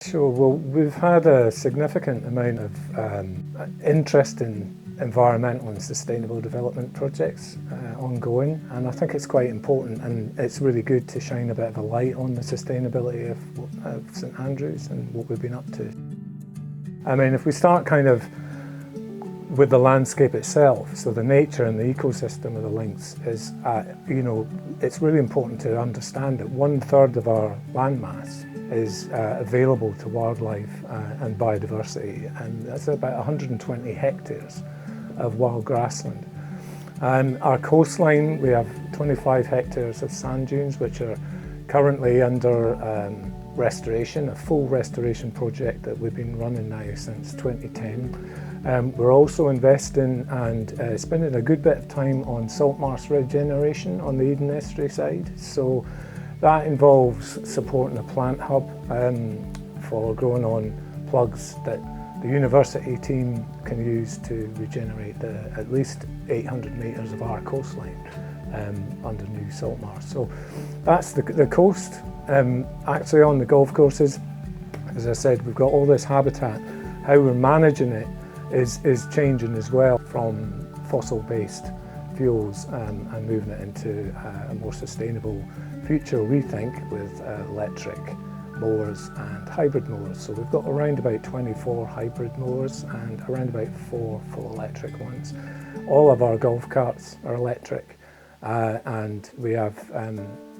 Sure, well, we've had a significant amount of interest in environmental and sustainable development projects ongoing, and I think it's quite important, and it's really good to shine a bit of a light on the sustainability of St Andrews and what we've been up to. I mean, if we start kind of with the landscape itself, so the nature and the ecosystem of the links is, it's really important to understand that 1/3 of our landmass is available to wildlife and biodiversity, and that's about 120 hectares of wild grassland. Our coastline, we have 25 hectares of sand dunes, which are currently under restoration, a full restoration project that we've been running now since 2010. We're also investing and spending a good bit of time on salt marsh regeneration on the Eden Estuary side. So that involves supporting a plant hub for growing on plugs that the university team can use to regenerate at least 800 metres of our coastline under new salt marsh. So that's the coast. Actually on the golf courses, as I said, we've got all this habitat. How we're managing it is changing as well from fossil-based fuels and moving it into a more sustainable future, we think, with electric mowers and hybrid mowers. So we've got around about 24 hybrid mowers and around about 4 full electric ones. All of our golf carts are electric, and we have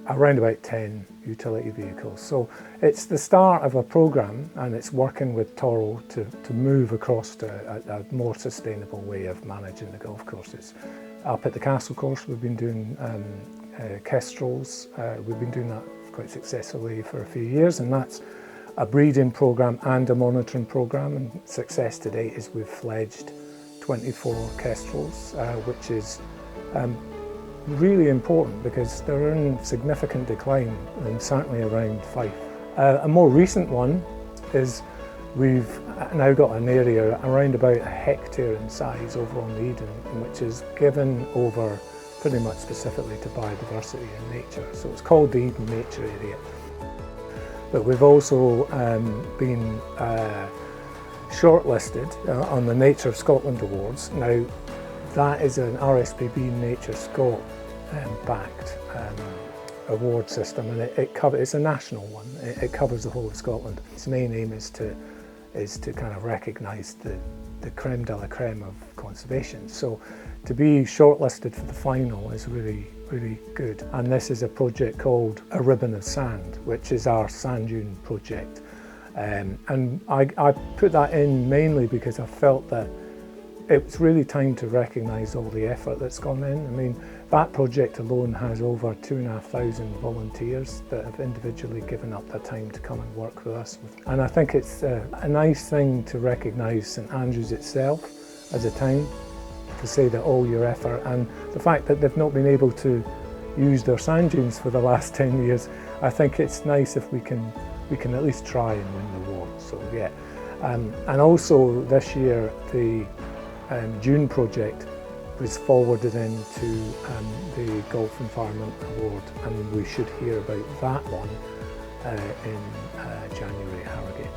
around about 10 utility vehicles. So it's the start of a programme, and it's working with Toro to move across to a more sustainable way of managing the golf courses. Up at the Castle Course, we've been doing kestrels. We've been doing that quite successfully for a few years, and that's a breeding programme and a monitoring programme. And success to date is we've fledged 24 kestrels, which is really important because they're in significant decline, and certainly around Fife. A more recent one is we've now got an area around about a hectare in size over on the Eden, which is given over pretty much specifically to biodiversity and nature. So it's called the Eden Nature Area. But we've also been shortlisted on the Nature of Scotland Awards. Now, that is an RSPB Nature Scot backed award system, and it's a national one. It covers the whole of Scotland. Its main aim is to kind of recognise the creme de la creme of conservation. So to be shortlisted for the final is really, really good. And this is a project called A Ribbon of Sand, which is our sand dune project. And I put that in mainly because I felt that it's really time to recognise all the effort that's gone in. I mean, that project alone has over 2,500 volunteers that have individually given up their time to come and work with us. And I think it's a nice thing to recognise St Andrews itself as a town, to say that all your effort and the fact that they've not been able to use their sand dunes for the last 10 years, I think it's nice if we can at least try and win the award. So yeah, and also this year the Dune project was forwarded into the Golf Environment Award, and we should hear about that one in January at Harrogate.